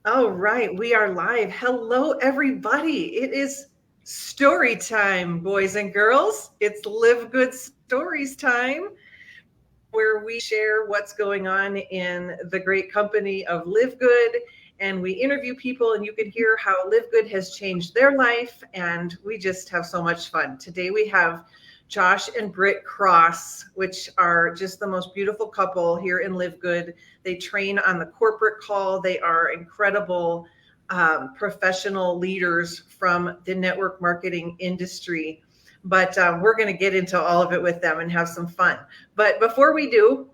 All right, we are live. Hello, everybody. It is story time, boys and girls. It's Live Good Stories time, where we share what's going on in the great company of Live Good. And we interview people, and you can hear how Live Good has changed their life. And we just have so much fun. Today, we have Josh and Britt Cross, which are just the most beautiful couple here in Live Good. They train on the corporate call. They are incredible professional leaders from the network marketing industry. But we're going to get into all of it with them and have some fun. But before we do,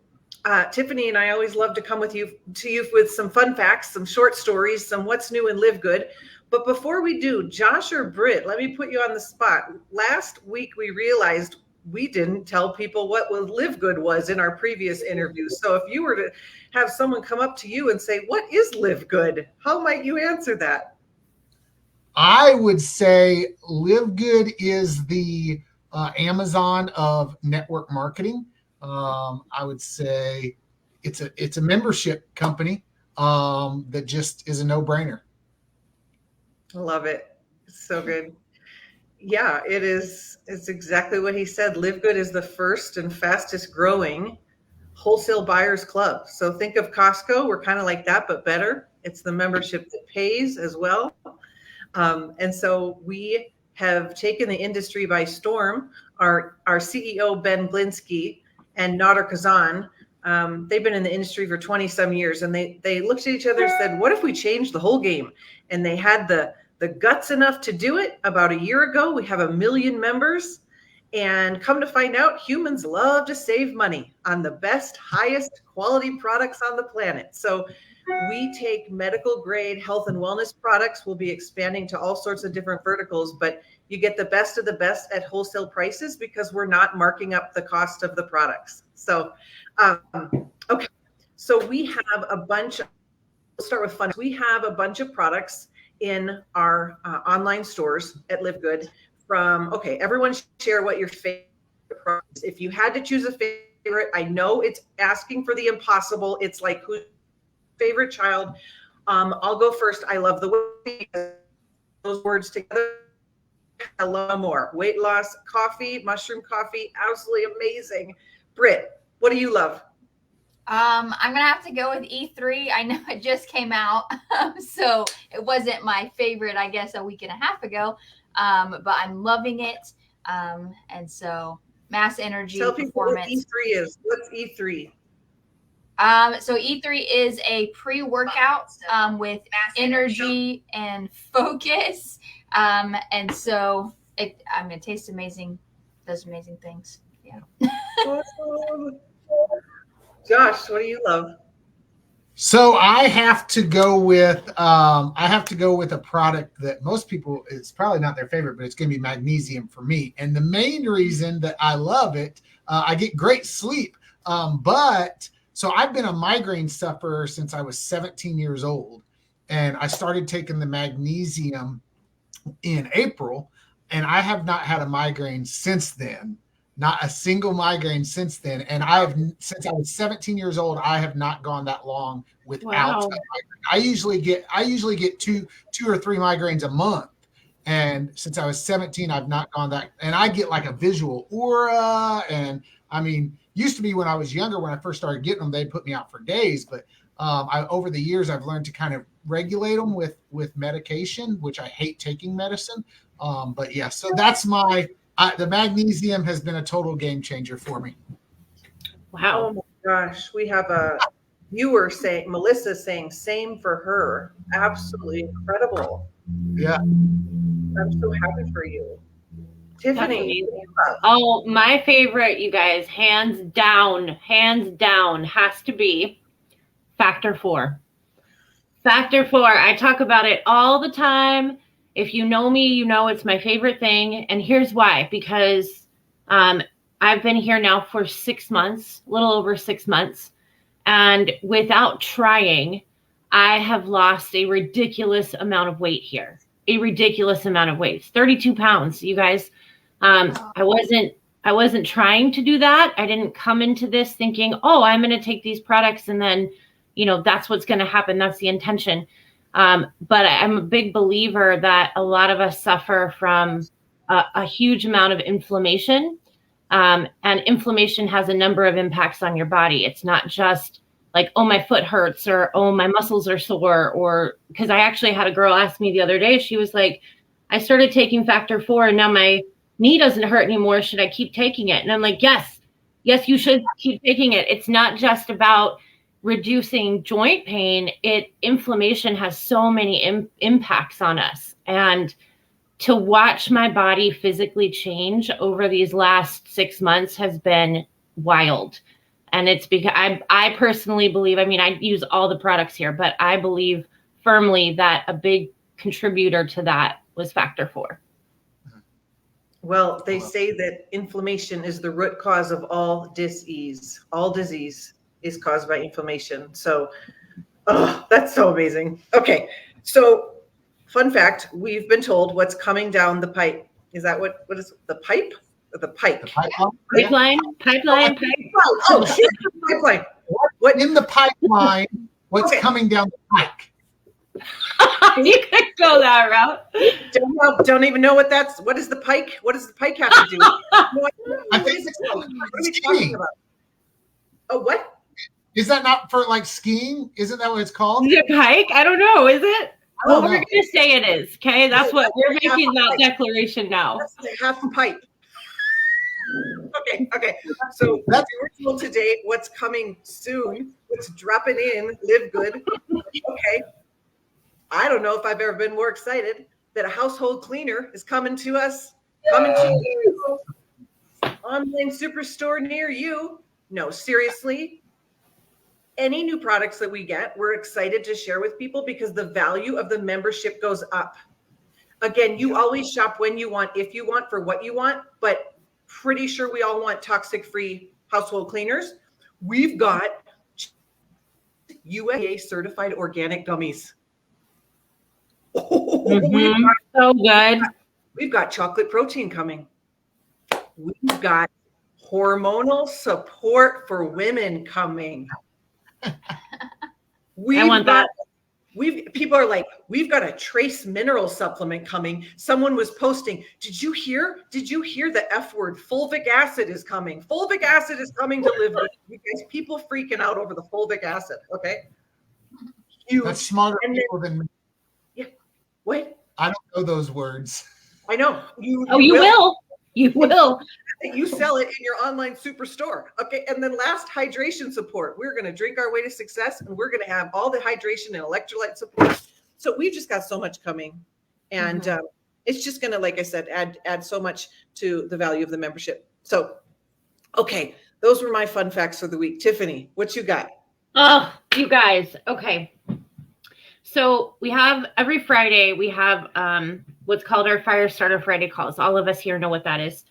Tiffany and I always love to come to you with some fun facts, some short stories, some what's new in Live Good. But before we do, Josh or Britt, let me put you on the spot. Last week, we realized we didn't tell people what Live Good was in our previous interviews. So if you were to have someone come up to you and say, what is Live Good? How might you answer that? I would say Live Good is the Amazon of network marketing. I would say it's a membership company that just is a no-brainer. Love it. It's so good. Yeah, it is. It's exactly what he said. Live Good is the first and fastest growing wholesale buyers club. So think of Costco. We're kind of like that, but better. It's the membership that pays as well. And so we have taken the industry by storm. Our CEO, Ben Blinsky, and Nader Kazan, they've been in the industry for 20 some years. And they looked at each other and said, what if we changed the whole game? And they had the guts enough to do it about a year ago. We have 1 million members. And come to find out, humans love to save money on the best, highest quality products on the planet. So we take medical grade health and wellness products. We'll be expanding to all sorts of different verticals, but you get the best of the best at wholesale prices because we're not marking up the cost of the products. So, okay. So we have a bunch, we'll start with fun. We have a bunch of products in our online stores at Live Good from, okay, everyone share what your favorite product is. If you had to choose a favorite, I know it's asking for the impossible. It's like who's favorite child. I'll go first. I love the way those words together. I love more. Weight loss, coffee, mushroom coffee, absolutely amazing. Britt, what do you love? I'm going to have to go with E3. I know it just came out, so it wasn't my favorite, I guess, a week and a half ago, but I'm loving it. And so mass energy. Tell people what E3 is. What's E3? So E3 is a pre-workout with energy and focus. And so it tastes amazing, does amazing things. Yeah. Awesome. Josh, what do you love? So I have to go with a product that most people, it's probably not their favorite, but it's going to be magnesium for me. And the main reason that I love it, I get great sleep, so I've been a migraine sufferer since I was 17 years old, and I started taking the magnesium in April, and I have not had a migraine since then. Not a single migraine since then. And since I was 17 years old, I have not gone that long without a migraine. I usually get two or three migraines a month. And since I was 17, I've not gone that. And I get like a visual aura. And I mean, used to be when I was younger, when I first started getting them, they'd put me out for days. But over the years, I've learned to kind of regulate them with medication, which I hate taking medicine. But yeah, so that's the magnesium has been a total game changer for me. Wow. Oh my gosh. We have a viewer saying, Melissa saying, same for her. Absolutely incredible. Yeah. I'm so happy for you. Tiffany. Oh, my favorite, you guys, hands down, has to be Factor 4. Factor 4. I talk about it all the time. If you know me, you know it's my favorite thing. And here's why. Because I've been here now for 6 months, a little over 6 months. And without trying, I have lost a ridiculous amount of weight here. A ridiculous amount of weight. 32 pounds, you guys. I wasn't trying to do that. I didn't come into this thinking, oh, I'm going to take these products and then, that's what's going to happen. That's the intention. But I'm a big believer that a lot of us suffer from a huge amount of inflammation. And inflammation has a number of impacts on your body. It's not just like, oh, my foot hurts, or, oh, my muscles are sore, or because I actually had a girl ask me the other day, she was like, I started taking Factor 4 and now my knee doesn't hurt anymore. Should I keep taking it? And I'm like, yes, you should keep taking it. It's not just about reducing joint pain. Inflammation has so many impacts on us. And to watch my body physically change over these last 6 months has been wild. And it's because I personally believe, I use all the products here, but I believe firmly that a big contributor to that was Factor 4. Well, they say that inflammation is the root cause of all disease. All disease is caused by inflammation. So, that's so amazing. Okay, so fun fact, we've been told what's coming down the pipe. Is that what is the pipe? Or the pike? Pipeline. Oh, shit, pipeline. What in the pipeline? What's coming down the pike? You could go that route. Don't even know what is the pike? What does the pike have to do? I think what are we talking about? Oh, what? Is that not for like skiing? Isn't that what it's called? Is it pike? I don't know. Is it? Well, we're going to say it is. Okay, that's what we're making that declaration now. That's half a pipe. Okay. So we're told today what's coming soon. What's dropping in? LiveGood. Okay. I don't know if I've ever been more excited that a household cleaner is coming to us. Coming to you. Online superstore near you. No, seriously. Any new products that we get, we're excited to share with people because the value of the membership goes up. Again, you always shop when you want, if you want, for what you want, but pretty sure we all want toxic-free household cleaners. We've got USDA certified organic gummies. So good. We've got chocolate protein coming. We've got hormonal support for women coming. I want that. People are like, we've got a trace mineral supplement coming. Someone was posting, did you hear the F word? Fulvic acid is coming. Fulvic acid is coming to LiveGood. You guys, people freaking out over the fulvic acid. Okay. Huge. That's smarter people than me. Yeah. What? I don't know those words. I know. You will. You will. You sell it in your online superstore. Okay. And then last, hydration support. We're going to drink our way to success, and we're going to have all the hydration and electrolyte support. So we've just got so much coming. And it's just going to, like I said, add so much to the value of the membership. So, okay. Those were my fun facts for the week. Tiffany, what you got? Oh, you guys. Okay. So we have every Friday, we have what's called our Fire Starter Friday calls. All of us here know what that is.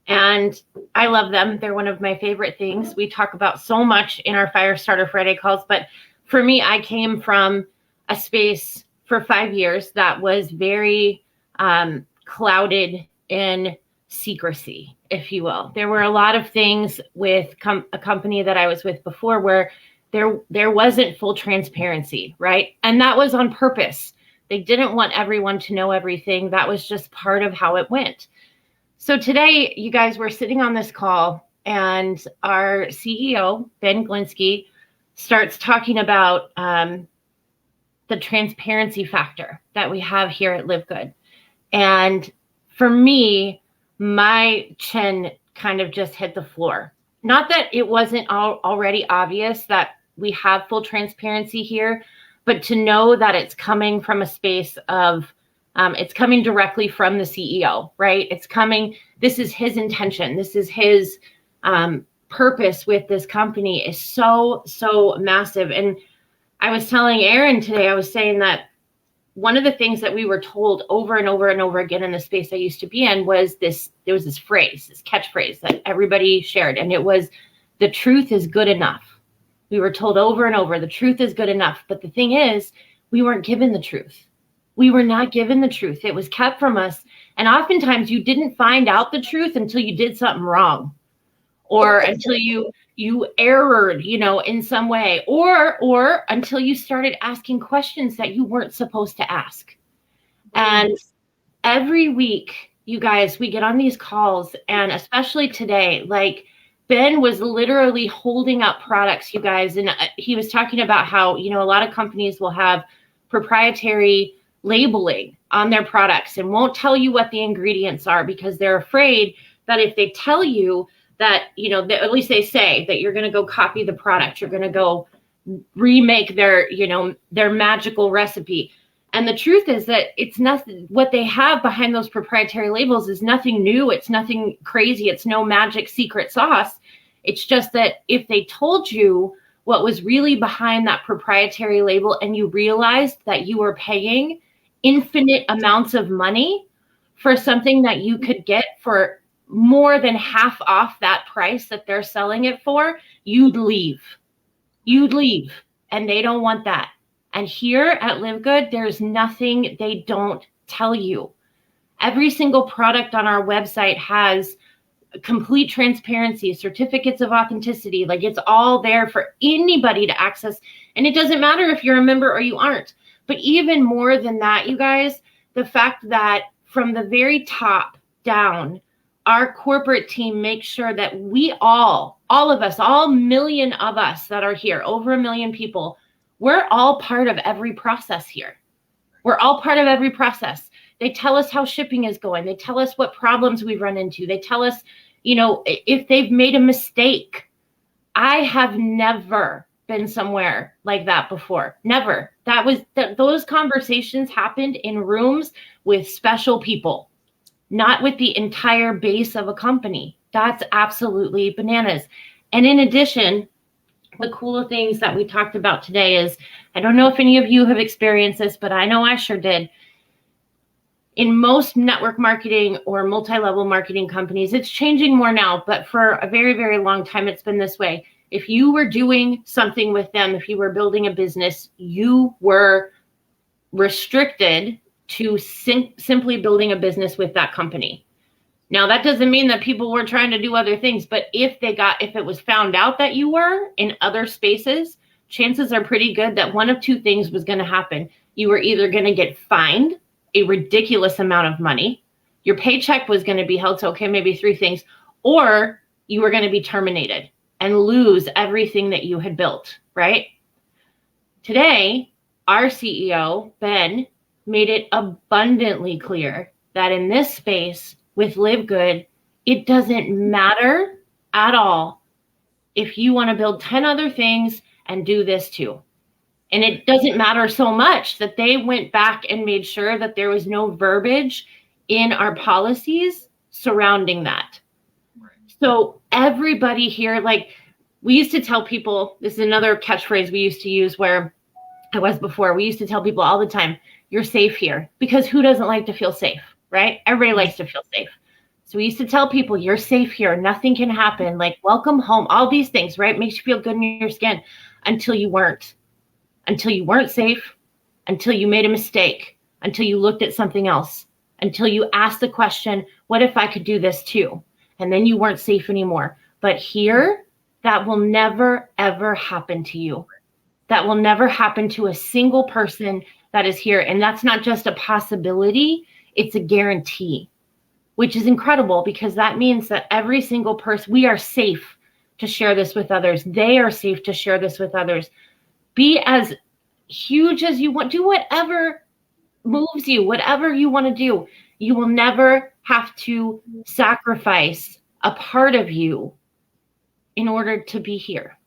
And I love them. They're one of my favorite things. We talk about so much in our Fire Starter Friday calls. But for me, I came from a space for 5 years that was very clouded in secrecy, if you will. There were a lot of things with a company that I was with before where there wasn't full transparency, right? And that was on purpose. They didn't want everyone to know everything. That was just part of how it went. So today, you guys were sitting on this call, and our CEO, Ben Glinsky, starts talking about the transparency factor that we have here at LiveGood. And for me, my chin kind of just hit the floor. Not that it wasn't already obvious that we have full transparency here, but to know that it's coming from a space of, it's coming directly from the CEO, right? It's coming, this is his intention. This is his purpose with this company is so, so massive. And I was telling Aaron today, I was saying that one of the things that we were told over and over and over again in the space I used to be in was there was this phrase, this catchphrase that everybody shared. And it was, the truth is good enough. We were told over and over, the truth is good enough. But the thing is, we weren't given the truth. We were not given the truth. It was kept from us. And oftentimes you didn't find out the truth until you did something wrong, or until you you errored, in some way, or until you started asking questions that you weren't supposed to ask. And every week, you guys, we get on these calls, and especially today, like Ben was literally holding up products, you guys, and he was talking about how, a lot of companies will have proprietary labeling on their products and won't tell you what the ingredients are because they're afraid that if they tell you that, at least they say that you're going to go copy the product, you're going to go remake their magical recipe. And the truth is that it's nothing, what they have behind those proprietary labels is nothing new. It's nothing crazy. It's no magic secret sauce. It's just that if they told you what was really behind that proprietary label and you realized that you were paying infinite amounts of money for something that you could get for more than half off that price that they're selling it for, you'd leave. And they don't want that. And here at LiveGood, there's nothing they don't tell you. Every single product on our website has complete transparency, certificates of authenticity. Like, it's all there for anybody to access. And it doesn't matter if you're a member or you aren't. But even more than that, you guys, the fact that from the very top down, our corporate team makes sure that we all of us, all million of us that are here, over 1 million people, we're all part of every process here. We're all part of every process. They tell us how shipping is going. They tell us what problems we've run into. They tell us, if they've made a mistake. I have never been somewhere like that before. Never. Those conversations happened in rooms with special people, not with the entire base of a company. That's absolutely bananas. And in addition, the cool things that we talked about today is, I don't know if any of you have experienced this, but I know I sure did. In most network marketing or multi-level marketing companies, it's changing more now, but for a very, very long time, it's been this way. If you were doing something with them, if you were building a business, you were restricted to simply building a business with that company. Now, that doesn't mean that people weren't trying to do other things, but if it was found out that you were in other spaces, chances are pretty good that one of two things was going to happen. You were either going to get fined a ridiculous amount of money, your paycheck was going to be held to, okay, maybe 3 things, or you were going to be terminated and lose everything that you had built, right? Today, our CEO, Ben, made it abundantly clear that in this space with LiveGood, it doesn't matter at all if you want to build 10 other things and do this too. And it doesn't matter so much that they went back and made sure that there was no verbiage in our policies surrounding that. Right. So everybody here, like, we used to tell people, this is another catchphrase we used to use where I was before. We used to tell people all the time, you're safe here, because who doesn't like to feel safe, right? Everybody likes to feel safe. So we used to tell people, you're safe here. Nothing can happen. Like, welcome home, all these things, right? Makes you feel good in your skin until you weren't. Until you weren't safe, until you made a mistake, until you looked at something else, until you asked the question, what if I could do this too? And then you weren't safe anymore. But here, that will never, ever happen to you. That will never happen to a single person that is here. And that's not just a possibility, it's a guarantee, which is incredible because that means that every single person, we are safe to share this with others. They are safe to share this with others. Be as huge as you want. Do whatever moves you, whatever you want to do. You will never have to sacrifice a part of you in order to be here.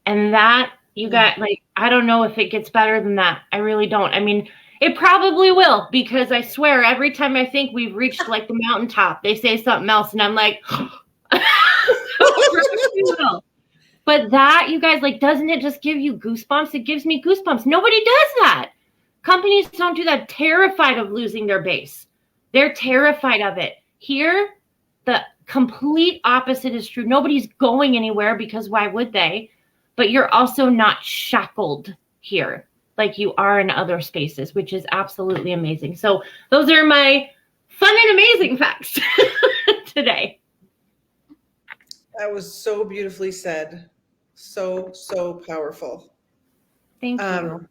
And that, you got, like, I don't know if it gets better than that. I really don't. I mean, it probably will, because I swear every time I think we've reached like the mountaintop, they say something else and I'm like, but that, you guys, like, doesn't it just give you goosebumps? It gives me goosebumps. Nobody does that. Companies don't do that. Terrified of losing their base. They're terrified of it. Here, the complete opposite is true. Nobody's going anywhere because why would they? But you're also not shackled here like you are in other spaces, which is absolutely amazing. So those are my fun and amazing facts today. That was so beautifully said. So powerful. Thank you.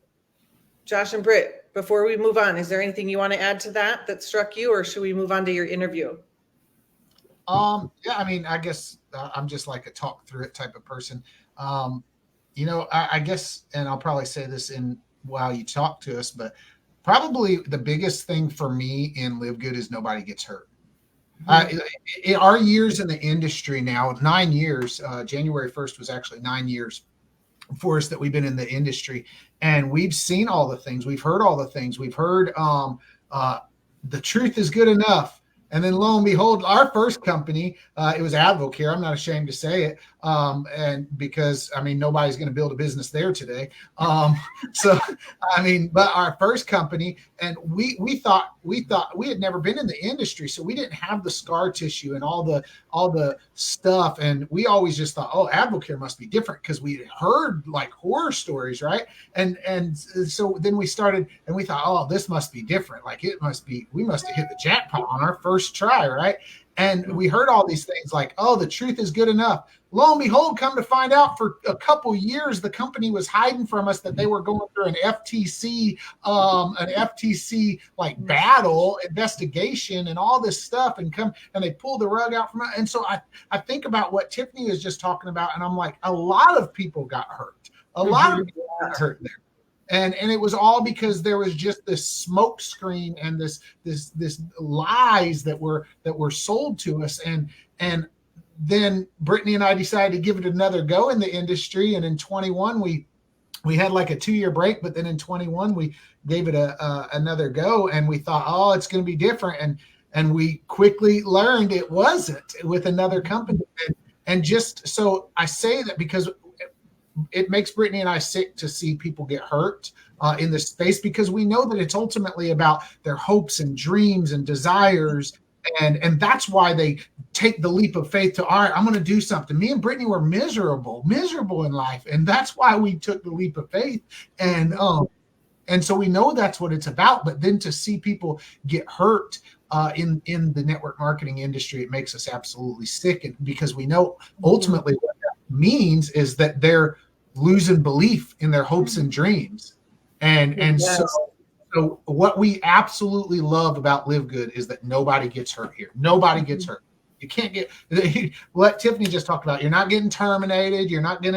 Josh and Britt, before we move on, is there anything you want to add to that struck you, or should we move on to your interview? Yeah, I mean, I guess I'm just like a talk through it type of person. I guess, and I'll probably say this in while you talk to us, but probably the biggest thing for me in Live Good is nobody gets hurt. In our years in the industry now, 9 years, January 1st was actually 9 years for us that we've been in the industry, and we've seen all the things, we've heard all the things, we've heard the truth is good enough. And then lo and behold, our first company, it was Advocare. I'm not ashamed to say it. And because, I mean, nobody's going to build a business there today. But our first company, and we thought we had never been in the industry. So we didn't have the scar tissue and all the stuff. And we always just thought, oh, Advocare must be different because we heard like horror stories, right? And so then we started and we thought, oh, this must be different. Like we must have hit the jackpot on our first try, right? And we heard all these things like, oh, the truth is good enough. Lo and behold, come to find out, for a couple years, the company was hiding from us that they were going through an FTC like battle investigation and all this stuff, and they pulled the rug out from it. And so I think about what Tiffany was just talking about, and I'm like, a lot of people got hurt. A lot of people got hurt there. And it was all because there was just this smoke screen and this lies that were sold to us. And then Brittany and I decided to give it another go in the industry. And in 21, we had like a 2-year break, but then in 21, we gave it another go, and we thought, oh, it's going to be different. And we quickly learned it wasn't with another company. And just so I say that because it makes Brittany and I sick to see people get hurt in this space, because we know that it's ultimately about their hopes and dreams and desires. And that's why they take the leap of faith to, all right, I'm going to do something. Me and Brittany were miserable in life. And that's why we took the leap of faith. And so we know that's what it's about. But then to see people get hurt in the network marketing industry, it makes us absolutely sick. And because we know ultimately what that means is that they're losing belief in their hopes and dreams. And yes. So what we absolutely love about Live Good is that nobody gets hurt here. Nobody gets hurt. You can't get what Tiffany just talked about. You're not getting terminated. You don't got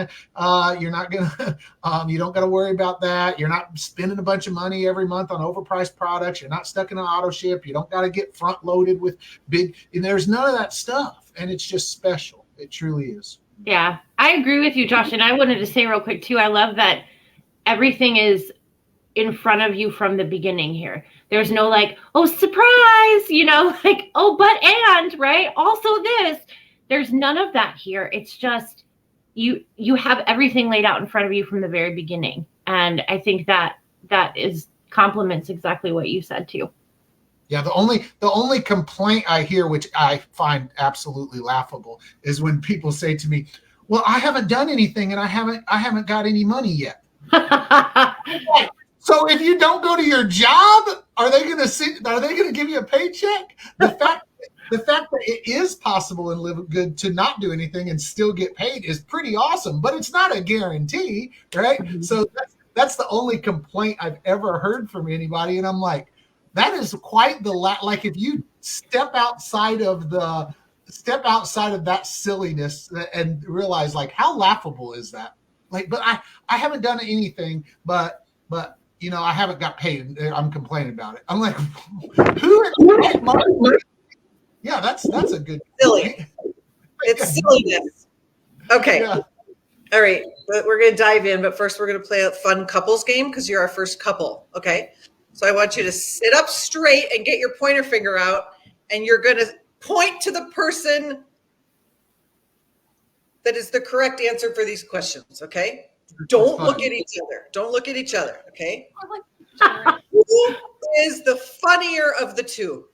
to worry about that. You're not spending a bunch of money every month on overpriced products. You're not stuck in an auto ship. You don't got to get front loaded with there's none of that stuff. And it's just special. It truly is. Yeah, I agree with you, Josh. And I wanted to say real quick too, I love that everything is in front of you from the beginning here. There's no like, oh, surprise, like, oh, but and right. Also this, there's none of that here. It's just, you have everything laid out in front of you from the very beginning. And I think that is complements exactly what you said too. Yeah. The only complaint I hear, which I find absolutely laughable, is when people say to me, well, I haven't done anything and I haven't got any money yet. So if you don't go to your job, are they going to give you a paycheck? The fact that it is possible in Live Good to not do anything and still get paid is pretty awesome, but it's not a guarantee, right? Mm-hmm. So that's the only complaint I've ever heard from anybody, and I'm like, that is quite the like if you step outside of that silliness and realize like how laughable is that? Like, but I haven't done anything, but I haven't got paid. I'm complaining about it. I'm like, yeah, that's a good silly. It's silliness. Okay. Yeah. All right. But we're going to dive in, but first we're going to play a fun couples game because you're our first couple. Okay. So I want you to sit up straight and get your pointer finger out, and you're going to point to the person that is the correct answer for these questions. Okay. Don't look at each other. Don't look at each other. Okay. Who is the funnier of the two?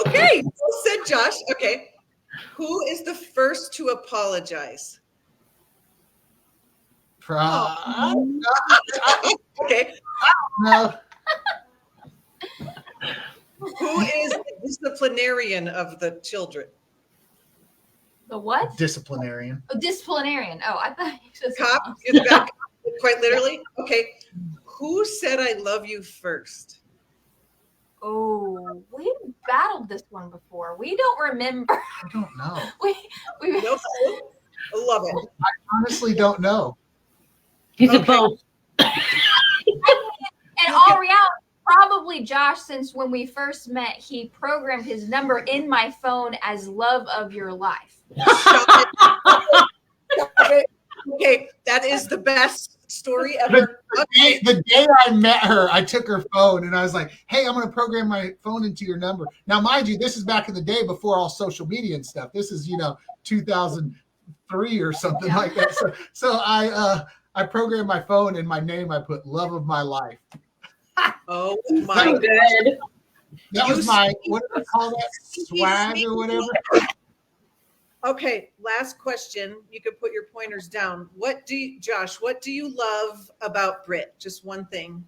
Okay. Well said, Josh. Okay. Who is the first to apologize? Okay. No. Who is the disciplinarian of the children? The what? Disciplinarian. Oh, disciplinarian. Oh, I thought you said Cop? something You're the bad cop, quite literally? Okay. Who said I love you first? Oh, we battled this one before. We don't remember. I don't know. we No clue? I love it. Honestly, don't know. He's a Okay. both. in all reality, probably Josh, since when we first met, he programmed his number in my phone as love of your life. Stop it. Okay, that is the best story ever. Okay. The day I met her, I took her phone and I was like, hey, I'm going to program my phone into your number. Now, mind you, this is back in the day before all social media and stuff. This is, 2003 or something like that. So I programmed my phone, and my name I put love of my life. Oh So my God. good. That was my, what do I call that? Swag or whatever. Okay, last question. You can put your pointers down. Josh, what do you love about Britt? Just one thing.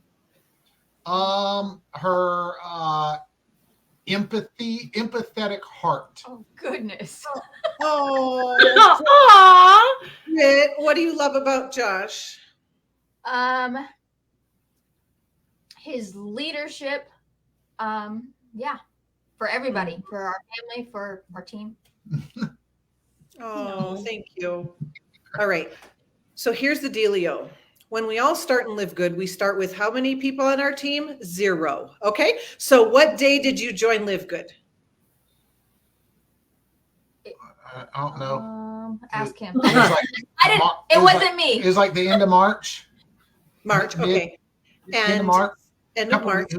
Her empathetic heart. Oh goodness. Oh, Aw. Britt, what do you love about Josh? His leadership. Yeah, for everybody, for our family, for our team. Oh, thank you. All right. So here's the dealio. When we all start in LiveGood, we start with how many people on our team? 0. Okay. So what day did you join LiveGood? I don't know. Ask him. It was like, I didn't. It wasn't me. It was like the end of March. March. Okay. End of March. End of March.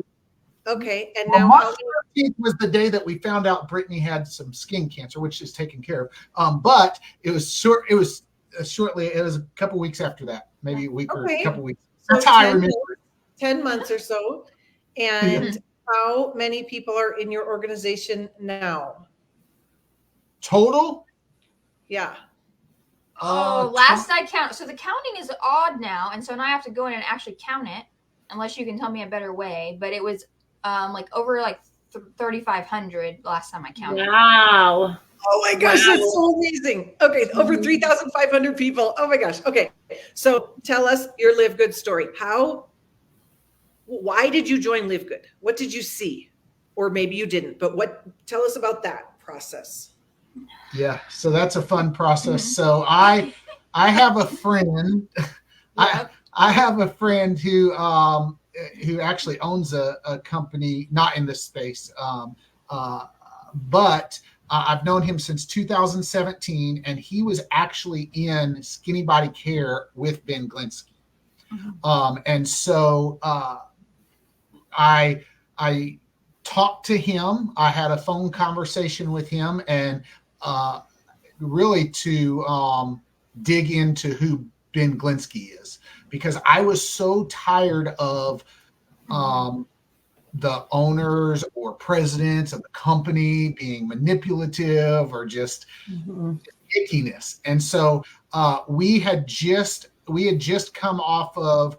Okay. And Well, now March 13th was the day that we found out Brittany had some skin cancer, which is taken care of. But it was short. It was shortly. It was a couple weeks after that, maybe a week or a couple weeks. So That's how I remember. 10 months or so. And how many people are in your organization now? Total? Yeah. Last I count. So the counting is odd now, and so now I have to go in and actually count it, unless you can tell me a better way. But it was over 3,500 last time I counted. Wow. Oh my gosh, that's so amazing. Okay, over 3,500 people. Oh my gosh. Okay, so tell us your LiveGood story. Why did you join LiveGood? What did you see? Or maybe you didn't, but tell us about that process. Yeah, so that's a fun process. So I have a friend. Yep. I have a friend who actually owns a company, not in this space, but I've known him since 2017, and he was actually in Skinny Body Care with Ben Glinsky. And so I talked to him. I had a phone conversation with him, and really to dig into who Ben Glinsky is, because I was so tired of the owners or presidents of the company being manipulative or just ickiness. And so we had just come off of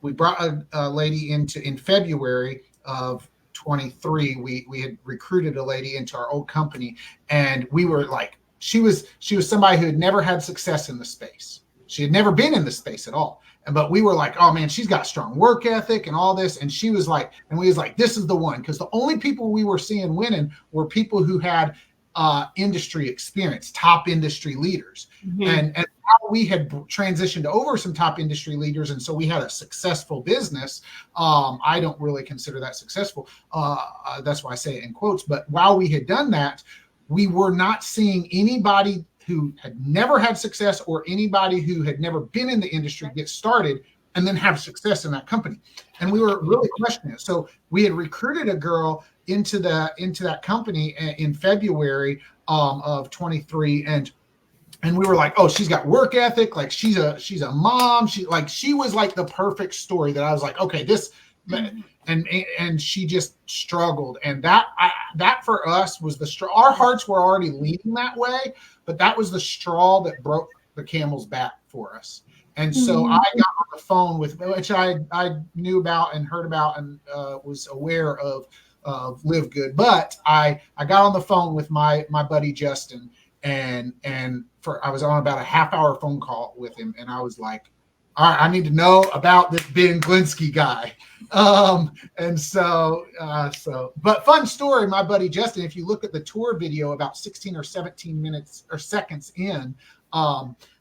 we brought a lady in February of 23. We had recruited a lady into our old company, and we were like, she was somebody who had never had success in the space. She had never been in the space at all. But we were like, oh man, she's got strong work ethic and all this. And she was like, and we was like, this is the one. Because the only people we were seeing winning were people who had industry experience, top industry leaders. And we had transitioned over some top industry leaders. And so we had a successful business. I don't really consider that successful. That's why I say it in quotes. But while we had done that, we were not seeing anybody who had never had success or anybody who had never been in the industry get started and then have success in that company. And we were really questioning it. So we had recruited a girl into that company in February of 23. And we were like, oh, she's got work ethic. Like she's a mom. She was like the perfect story that I was like, okay, this, and she just struggled. And that for us was our hearts were already leaning that way, but that was the straw that broke the camel's back for us. And so I got on the phone which I knew about and heard about and was aware of LiveGood. But I got on the phone with my buddy Justin, and I was on about a half-hour phone call with him, and I was like, all right, I need to know about this Ben Glinsky guy. And so, but fun story, my buddy Justin, if you look at the tour video about 16 or 17 minutes or seconds in,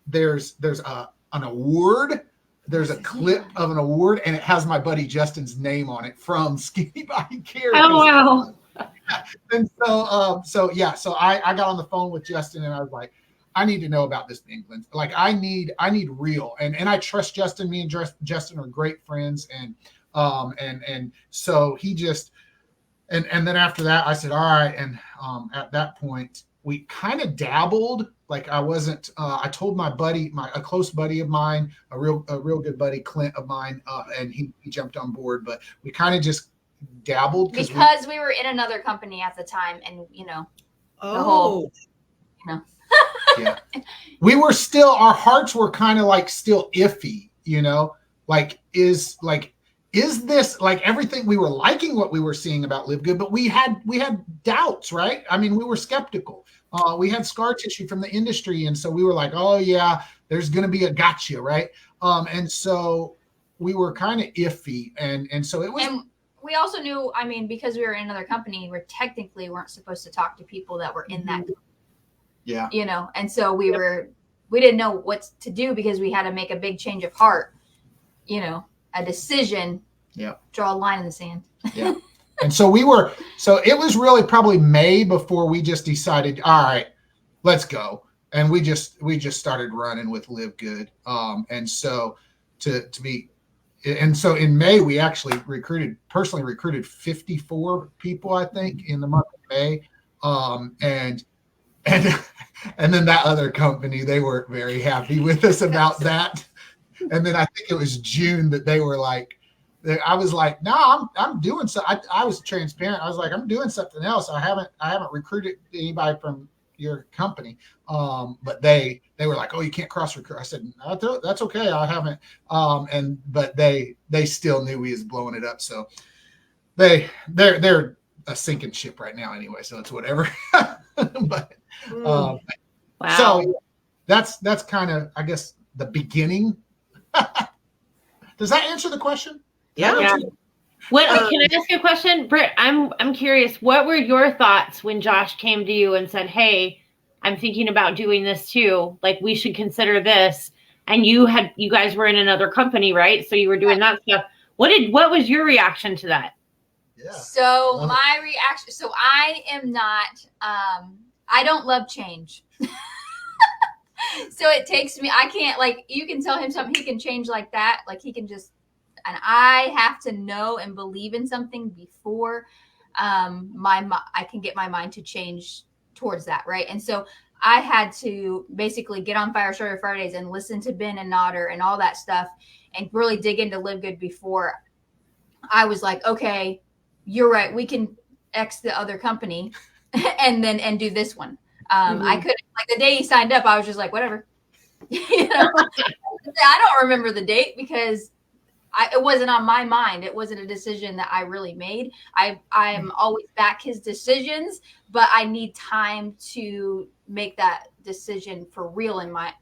there's an award. There's a clip of an award, and it has my buddy Justin's name on it from Skinny Body Care. Oh, wow. And so I got on the phone with Justin, and I was like, I need to know about this England. Like I need real, and I trust Justin. Me and Justin are great friends, and so he just, and then after that I said, all right. And at that point we kind of dabbled. Like I wasn't. I told my buddy, a close buddy of mine, a real good buddy, Clint of mine, and he jumped on board. But we kind of just dabbled because we were in another company at the time, and the whole, yeah, we were still, our hearts were kind of like still iffy, like is this like everything? We were liking what we were seeing about LiveGood, but we had doubts, right? I mean, we were skeptical. We had scar tissue from the industry, and so we were like, oh yeah, there's going to be a gotcha, right? And so we were kind of iffy, and so it was. And we also knew, I mean, because we were in another company, we technically weren't supposed to talk to people that were in that company. Yeah. And so we didn't know what to do because we had to make a big change of heart, a decision. Yeah. Draw a line in the sand. Yeah. And so it was really probably May before we just decided, all right, let's go. And we just started running with LiveGood. And so so in May, we actually personally recruited 54 people, I think, in the month of May. And then that other company, they weren't very happy with us about that. And then I think it was June that they were like, I was like, no, I'm doing so. I was transparent. I was like, I'm doing something else. I haven't recruited anybody from your company. But they were like, oh, you can't cross recruit. I said, no, that's okay. I haven't. But they still knew we was blowing it up. So they're a sinking ship right now anyway. So it's whatever. But Wow. So that's kind of, I guess, the beginning. Does that answer the question? Yeah. Can I ask you a question, Britt? I'm curious. What were your thoughts when Josh came to you and said, "Hey, I'm thinking about doing this too. Like, we should consider this." And you guys were in another company, right? So you were doing that stuff. What was your reaction to that? Yeah. So my reaction. So I am not. I don't love change. So it takes me. I can't, like, you can tell him something, he can change like that. Like he can just. And I have to know and believe in something before I can get my mind to change towards that, right? And so I had to basically get on Fire Starter Fridays and listen to Ben and Nodder and all that stuff and really dig into LiveGood before I was like, okay, you're right. We can X the other company and do this one. I couldn't, like, the day he signed up, I was just like, whatever. I don't remember the date because it wasn't on my mind. It wasn't a decision that I really made. I'm always back his decisions, but I need time to make that decision for real in my,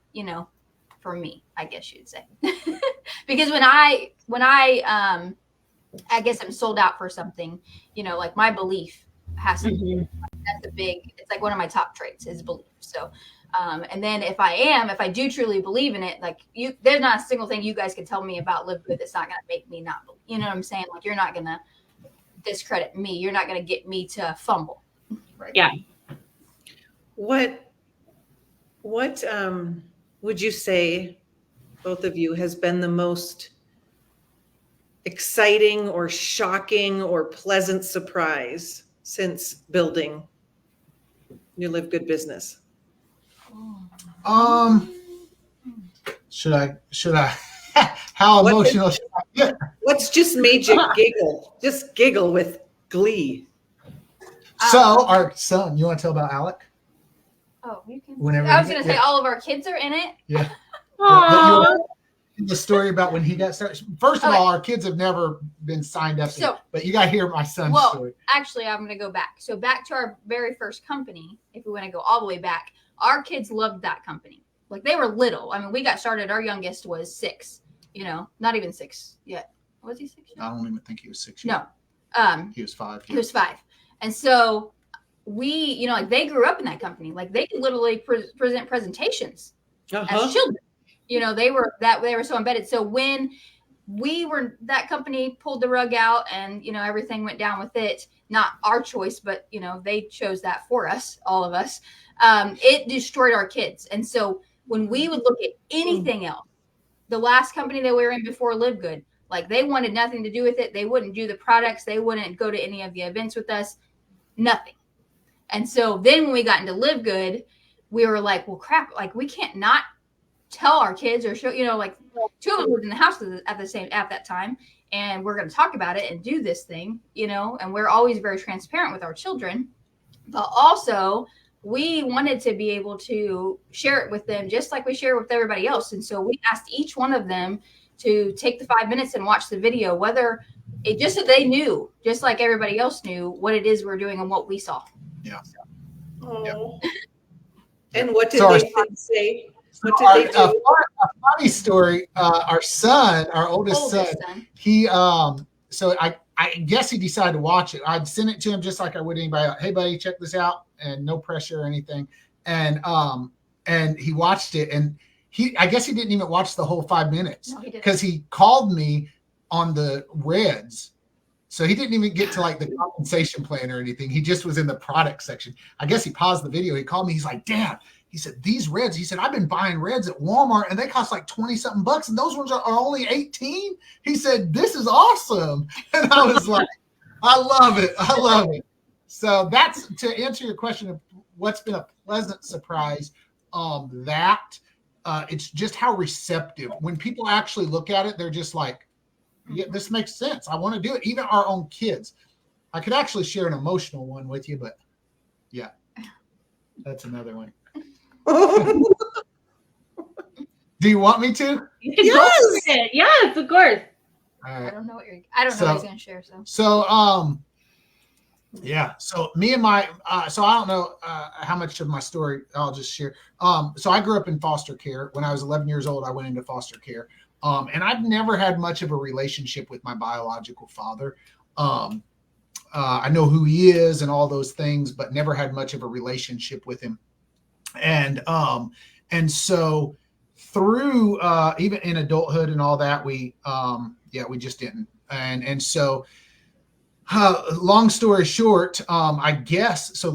for me, I guess you'd say. Because when I guess I'm sold out for something, like my belief has to be, it's like one of my top traits is belief. So, and then if I do truly believe in it, like there's not a single thing you guys can tell me about LiveGood that's not going to make me not believe. You know what I'm saying? Like, you're not going to discredit me. You're not going to get me to fumble. Right. Yeah. What would you say, both of you, has been the most exciting or shocking or pleasant surprise since building your LiveGood business? Should I how emotional should I get? What's just made you giggle? Just giggle with glee. So our son, you want to tell about Alec? Oh, you can. Whenever I was going to say all of our kids are in it. Yeah. Aww. The story about when he got started. First of all, our kids have never been signed up. But you got to hear my son's story. Actually, I'm going to go back. So back to our very first company, if we want to go all the way back, our kids loved that company. Like they were little. I mean, we got started. Our youngest was 6. Not even 6 yet. Was he 6 yet? I don't even think he was 6 yet. No. He was 5. He was 5. And so we, like they grew up in that company. Like they could literally present presentations as children. They were so embedded. So when that company pulled the rug out and, everything went down with it, not our choice, but, they chose that for us, all of us. It destroyed our kids. And so when we would look at anything else, the last company that we were in before LiveGood, like they wanted nothing to do with it. They wouldn't do the products. They wouldn't go to any of the events with us, nothing. And so then when we got into LiveGood, we were like, well, crap, like we can't not tell our kids or show, like 2 of them lived in the house at that time. And we're going to talk about it and do this thing, and we're always very transparent with our children, but also we wanted to be able to share it with them just like we share with everybody else. And so we asked each one of them to take the 5 minutes and watch the video, whether it just so they knew, just like everybody else knew, what it is we're doing and what we saw. Yeah. Oh. And what did they say? What did they do? A funny story. Our son, our oldest son, he so I guess he decided to watch it. I'd send it to him just like I would anybody else. Hey buddy, check this out, and no pressure or anything. And he watched it, and I guess he didn't even watch the whole 5 minutes because he called me on the Reds. So he didn't even get to like the compensation plan or anything. He just was in the product section. I guess he paused the video. He called me. He's like, Dad, he said, these Reds, he said, I've been buying Reds at Walmart and they cost like 20 something bucks. And those ones are only 18. He said, this is awesome. And I was like, I love it. I love it. So that's to answer your question of what's been a pleasant surprise. It's just how receptive when people actually look at it, they're just like, yeah, this makes sense. I want to do it. Even our own kids. I could actually share an emotional one with you, but yeah, that's another one. Do you want me to? You can go for it. Yes, of course. All right. I don't know what he's going to share. Yeah. So me and so I don't know how much of my story I'll just share. So I grew up in foster care. When I was 11 years old, I went into foster care. And I've never had much of a relationship with my biological father. I know who he is and all those things, but never had much of a relationship with him. And so through even in adulthood and all that, we just didn't. And so long story short, I guess so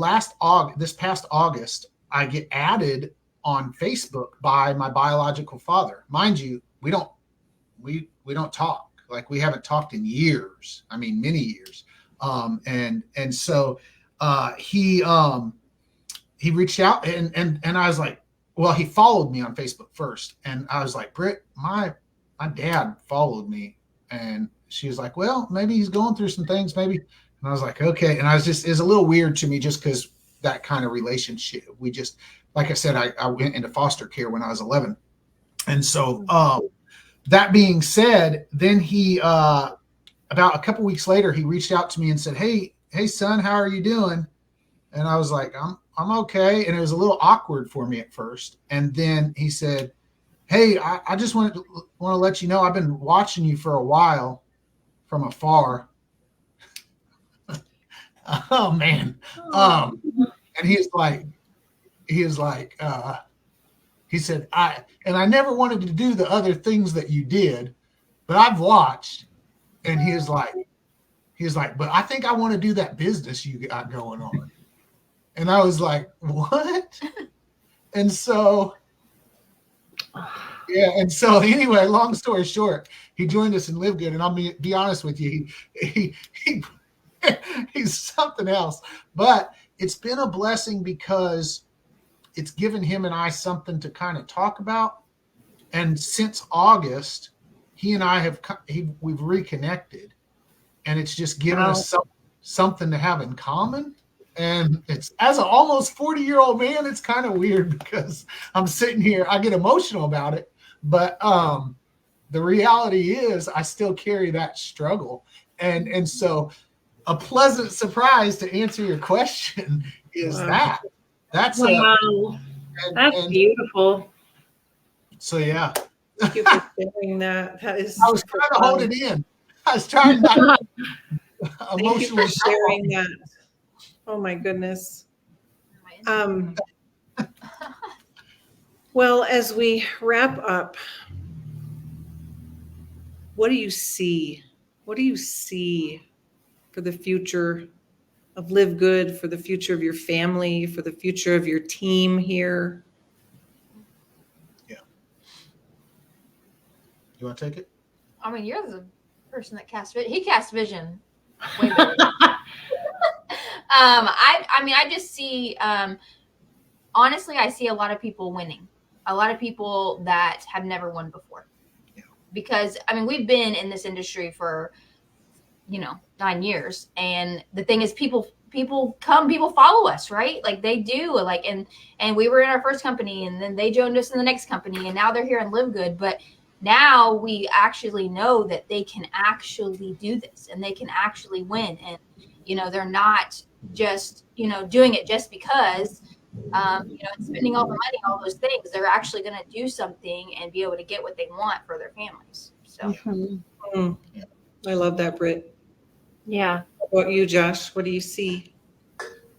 this past August, I get added on Facebook by my biological father. Mind you, we don't talk. Like we haven't talked in years. I mean, many years. And so he reached out and I was like, well, he followed me on Facebook first. And I was like, Britt, my dad followed me. And she was like, well, maybe he's going through some things, maybe. And I was like, okay. And it's a little weird to me just because that kind of relationship. We just, like I said, I went into foster care when I was 11. And so, that being said, then he, about a couple weeks later, he reached out to me and said, hey son, how are you doing? And I was like, I'm okay. And it was a little awkward for me at first. And then he said, hey, I just want to let you know, I've been watching you for a while from afar. Oh man. And he said, I never wanted to do the other things that you did, but I've watched. And he was like, but I think I want to do that business you got going on. And I was like, what? And so, yeah. And so anyway, long story short, he joined us in LiveGood. And I'll be honest with you, he's something else, but it's been a blessing because it's given him and I something to kind of talk about. And since August, he and I we've reconnected, and it's just given us something to have in common. And it's, as an almost 40-year-old man, it's kind of weird because I'm sitting here, I get emotional about it, but the reality is I still carry that struggle. And so a pleasant surprise to answer your question is that's wow. That's beautiful. So yeah, Thank you for sharing that. That is I was trying to hold it in. I was trying not to Thank you for emotionally. sharing that. Oh my goodness. Well, as we wrap up, what do you see? What do you see for the future of Live Good, for the future of your family, for the future of your team here? Yeah. You want to take it? I mean, you're the person that casts vision. He casts vision way better. I just see, honestly, I see a lot of people winning. A lot of people that have never won before. Yeah. Because, I mean, we've been in this industry for, 9 years. And the thing is, people follow us, right? Like they do. Like, and we were in our first company, and then they joined us in the next company, and now they're here in Live Good. But now we actually know that they can actually do this, and they can actually win. And, they're not just, doing it just because, and spending all the money, all those things. They're actually going to do something and be able to get what they want for their families. So I love that, Britt. Yeah. How about you, Josh? What do you see?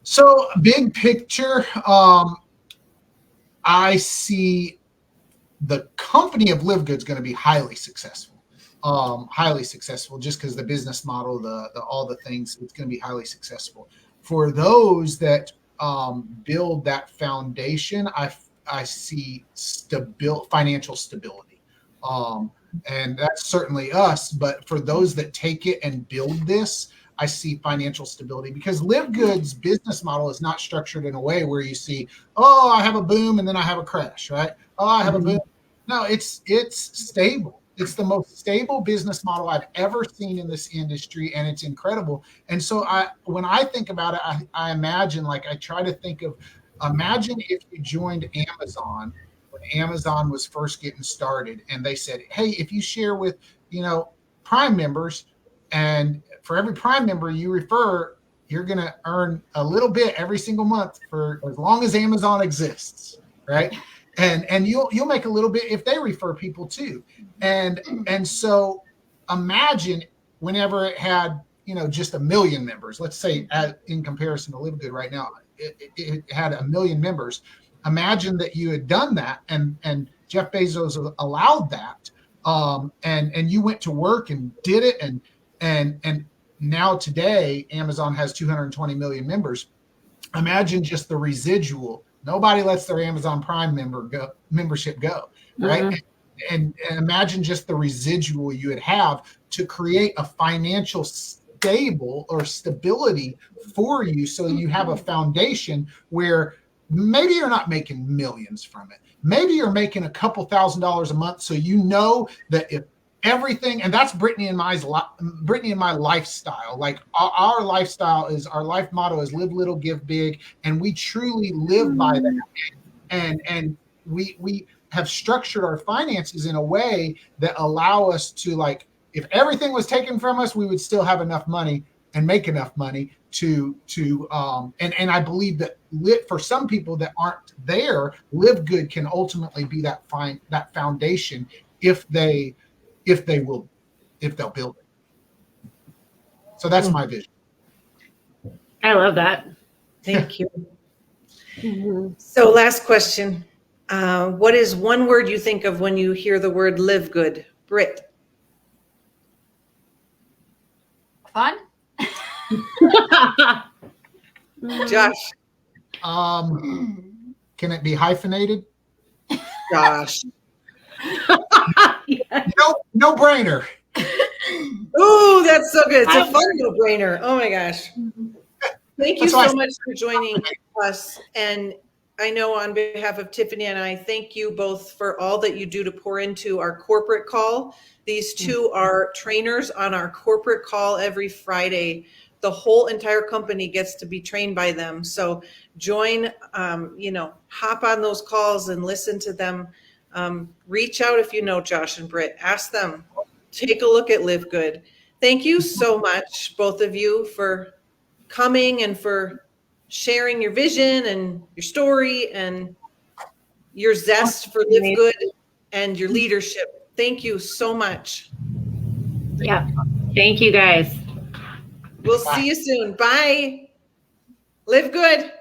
So big picture, I see the company of Live Good is going to be highly successful. Just because the business model, the all the things, it's going to be highly successful. For those that build that foundation, I see financial stability, and that's certainly us. But for those that take it and build this, I see financial stability, because Live Good's business model is not structured in a way where you see, oh, I have a boom and then I have a crash, right? Oh, I have a boom. No, it's stable. It's the most stable business model I've ever seen in this industry, and it's incredible. And so when I think about it, I imagine, like, I try to think of, imagine if you joined Amazon when Amazon was first getting started, and they said, hey, if you share with, Prime members, and for every Prime member you refer, you're going to earn a little bit every single month for as long as Amazon exists, right? And you'll make a little bit if they refer people too. And so imagine whenever it had, just 1 million members, let's say, in comparison to Live Good right now, it had 1 million members. Imagine that you had done that, and Jeff Bezos allowed that, and you went to work and did it, and now today Amazon has 220 million members. Imagine just the residual. Nobody lets their Amazon Prime membership go, right? Mm-hmm. And imagine just the residual you would have to create a financial stability for you, so you have a foundation where maybe you're not making millions from it. Maybe you're making a couple $1,000s a month, so you know that if everything, and that's Brittany and my lifestyle. Like our lifestyle is, our life motto is live little, give big, and we truly live by that. And we have structured our finances in a way that allow us to, like, if everything was taken from us, we would still have enough money and make enough money to and I believe that for some people that aren't there, Live Good can ultimately be that foundation if they'll build it. So that's my vision. I love that. Thank you. Mm-hmm. So last question. What is one word you think of when you hear the word Live Good? Britt. Fun. Josh. Can it be hyphenated? Josh. No brainer. Oh, that's so good. It's a fun no-brainer. Oh my gosh. Thank you so much for joining us. And I know on behalf of Tiffany and I, thank you both for all that you do to pour into our corporate call. These two are trainers on our corporate call every Friday. The whole entire company gets to be trained by them. So join, hop on those calls and listen to them. Reach out if you know Josh and Britt. Ask them. Take a look at Live Good. Thank you so much, both of you, for coming and for sharing your vision and your story. And your zest for Live Good, and your leadership. Thank you so much. Yeah. Thank you guys. We'll see you soon. Bye. Live good.